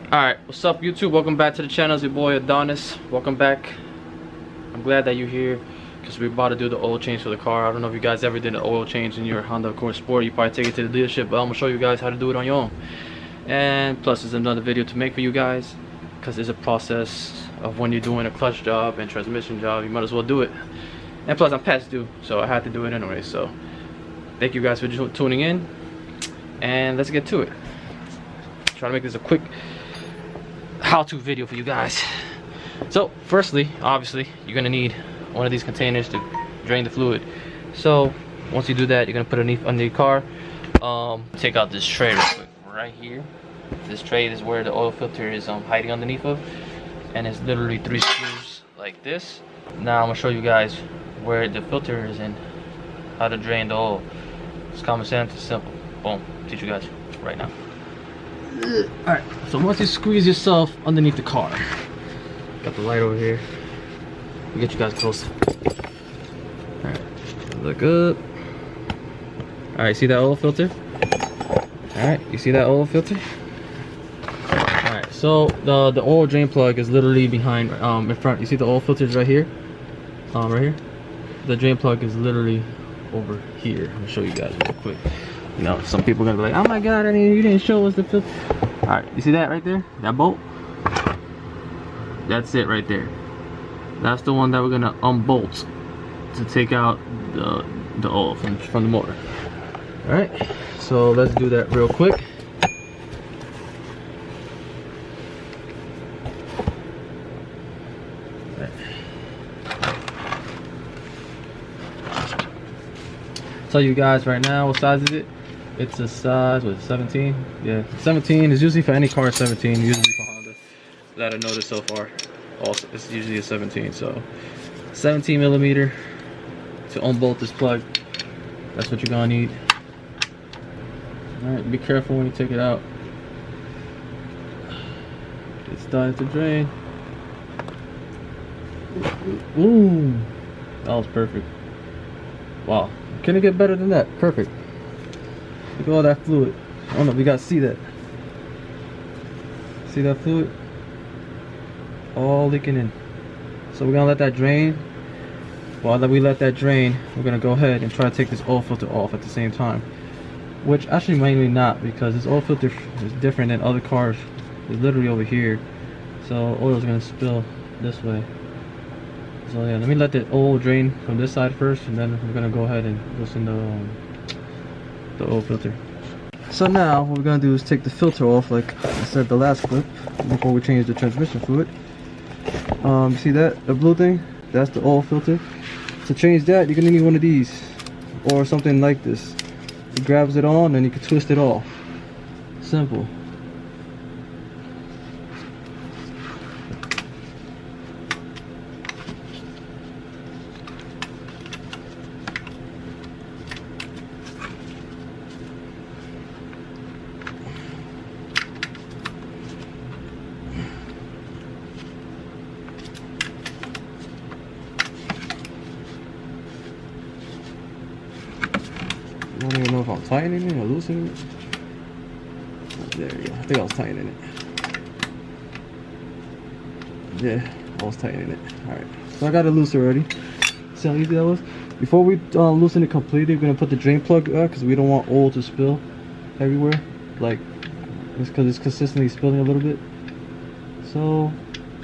Alright, what's up YouTube? Welcome back to the channel. It's your boy Adonis. Welcome back. I'm glad that you're here because we're about to do the oil change for the car. I don't know if you guys ever did an oil change in your Honda Accord Sport. You probably take it to the dealership, but I'm going to show you guys how to do it on your own. And plus there's another video to make for you guys because it's a process of when you're doing a clutch job and transmission job. You might as well do it. And plus I'm past due, so I had to do it anyway. So thank you guys for tuning in, and let's get to it. Try to make this a quick how-to video for you guys. So firstly, obviously you're gonna need one of these containers to drain the fluid. So once you do that, you're gonna put it under your car. Take out this tray real quick. Right here, this tray is where the oil filter is hiding underneath of, and it's literally 3 screws like this. Now I'm gonna show you guys where the filter is and how to drain the oil. It's common sense, it's simple. Boom, teach you guys right now. Alright, so once you squeeze yourself underneath the car, got the light over here. We'll get you guys close. Alright, look up. Alright, see that oil filter? Alright, you see that oil filter? Alright, so the oil drain plug is literally behind, in front. You see the oil filters right here? Right here? The drain plug is literally over here. I'm gonna show you guys real quick. You know, some people are gonna be like, oh my god, I mean, you didn't show us the filter. Alright, you see that right there? That bolt? That's it right there. That's the one that we're gonna unbolt to take out the oil from the motor. Alright, so let's do that real quick. Tell you guys right now what size is it. It's a size, what, 17? Yeah, 17 is usually for any car. 17 usually for Honda that I noticed so far. Also, it's usually a 17. So 17 millimeter to unbolt this plug. That's what you're gonna need. All right, be careful when you take it out. It's starting to drain. Ooh, that was perfect. Wow, can it get better than that? Perfect. Look at all that fluid. Oh no, we gotta see that. See that fluid? All leaking in. So we're gonna let that drain. While we let that drain, we're gonna go ahead and try to take this oil filter off at the same time. Which actually mainly not, because this oil filter is different than other cars. It's literally over here. So oil is gonna spill this way. So yeah, let me let the oil drain from this side first, and then we're gonna go ahead and loosen the oil filter. So now what we're gonna do is take the filter off, like I said the last clip, before we change the transmission fluid. You see that, the blue thing? That's the oil filter. To change that, you're gonna need one of these, or something like this. It grabs it on, and you can twist it off. Simple. I don't even know if I'm tightening it or loosening it. Oh, there we go. I think I was tightening it. Yeah, I was tightening it. Alright, so I got it loose already. See how easy that was? Before we loosen it completely, we're going to put the drain plug up because we don't want oil to spill everywhere. Like, it's because it's consistently spilling a little bit. So,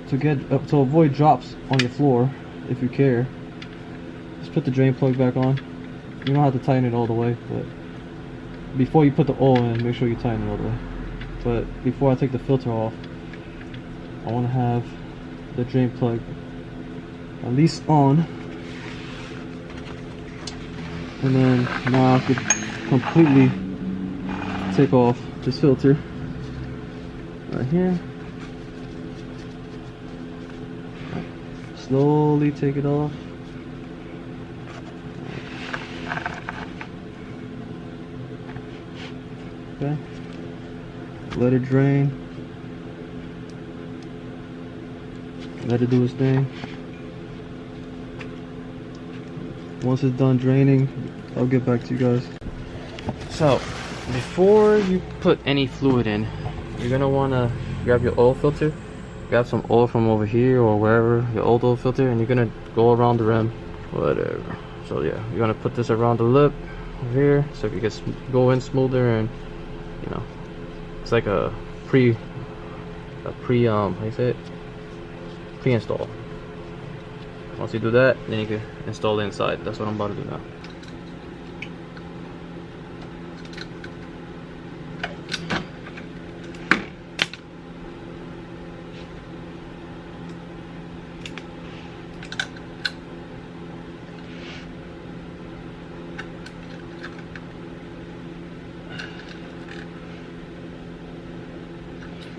to avoid drops on your floor, if you care, just put the drain plug back on. You don't have to tighten it all the way, but before you put the oil in, make sure you tighten it all the way. But before I take the filter off, I want to have the drain plug at least on, and then now I could completely take off this filter right here. Slowly take it off. Okay. Let it drain. Let it do its thing. Once it's done draining, I'll get back to you guys. So before you put any fluid in, you're gonna want to grab your oil filter, grab some oil from over here or wherever, your old oil filter, and you're gonna go around the rim, whatever. So yeah, you're gonna put this around the lip over here so it gets go in smoother, and you know, it's like a pre how do you say it, pre-install. Once you do that, then you can install the inside. That's what I'm about to do now.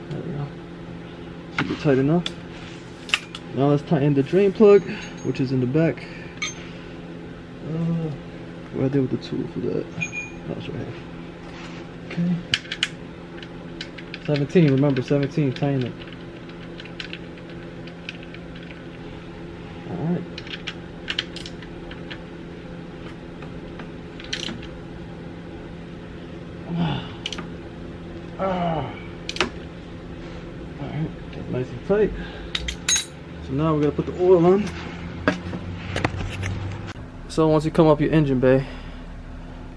There we go. Keep it tight enough. Now let's tighten the drain plug, which is in the back. Right there with the tool for that. That's right here. Okay. 17, remember 17, tighten it. Alright. Alright, get nice and tight. So now we're gonna put the oil on. So once you come up your engine bay,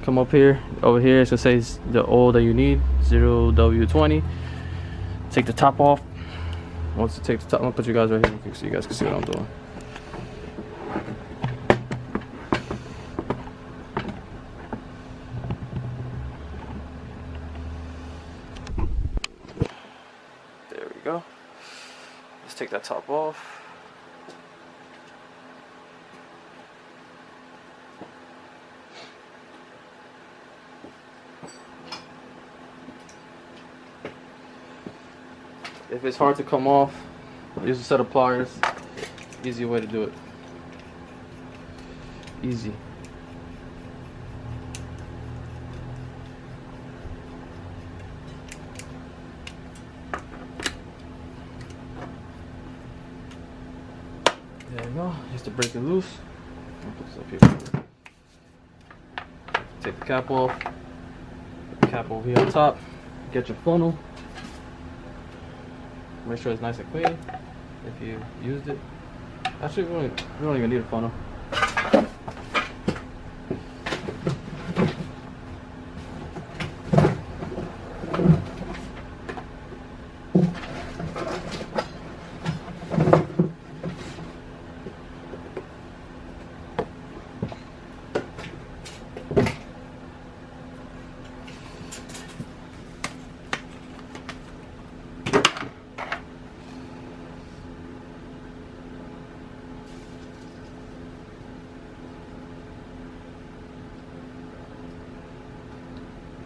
come up here, over here it's gonna say the oil that you need, 0W20. Take the top off. Once you take the top, I'm gonna put you guys right here so you guys can see what I'm doing. There we go. Let's take that top off. If it's hard to come off, use a set of pliers. Easy way to do it. Easy. There you go. Just to break it loose. I'll put this up here. Take the cap off. Put the cap over here on top. Get your funnel. Make sure it's nice and clean if you used it. Actually, we don't even need a funnel.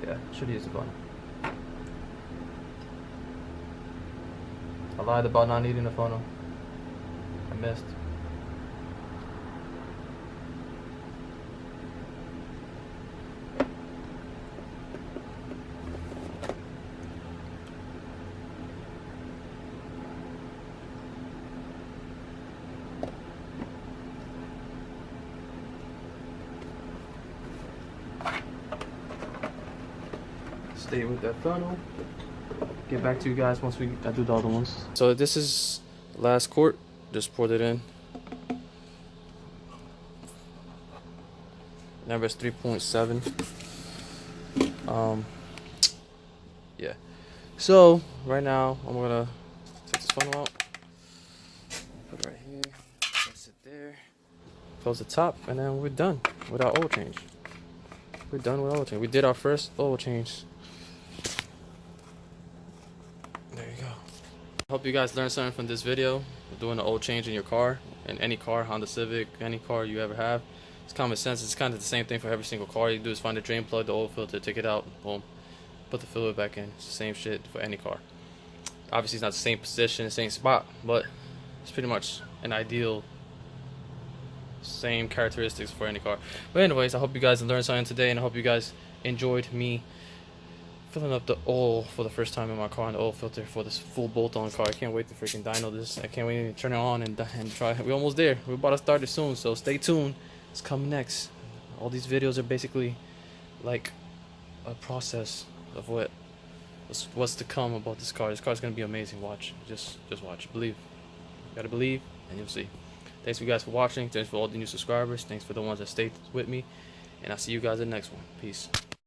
Yeah, should use the funnel. I lied about not needing a funnel. I missed. Stay with that funnel. Get back to you guys once I do the other ones. So this is the last quart. Just poured it in. Number is 3.7. Yeah. So right now I'm gonna take this funnel out. Put it right here. Place it there. Close the top, and then we're done with our oil change. We're done with oil change. We did our first oil change. There you go. Hope you guys learned something from this video. Doing an oil change in your car, in any car, Honda Civic, any car you ever have. It's common sense. It's kind of the same thing for every single car. You do is find the drain plug, the oil filter, take it out, boom, put the fluid back in. It's the same shit for any car. Obviously it's not the same position, the same spot, but it's pretty much an ideal, same characteristics for any car. But anyways, I hope you guys learned something today, and I hope you guys enjoyed me filling up the oil for the first time in my car, and the oil filter for this full bolt-on car. I can't wait to freaking dyno this. I can't wait to turn it on and try. We're almost there. We're about to start it soon, so stay tuned. It's coming next. All these videos are basically like a process of what what's to come about this car. This car's gonna be amazing. Watch, just watch. Believe. You gotta believe, and you'll see. Thanks for you guys for watching. Thanks for all the new subscribers. Thanks for the ones that stayed with me, and I'll see you guys in the next one. Peace.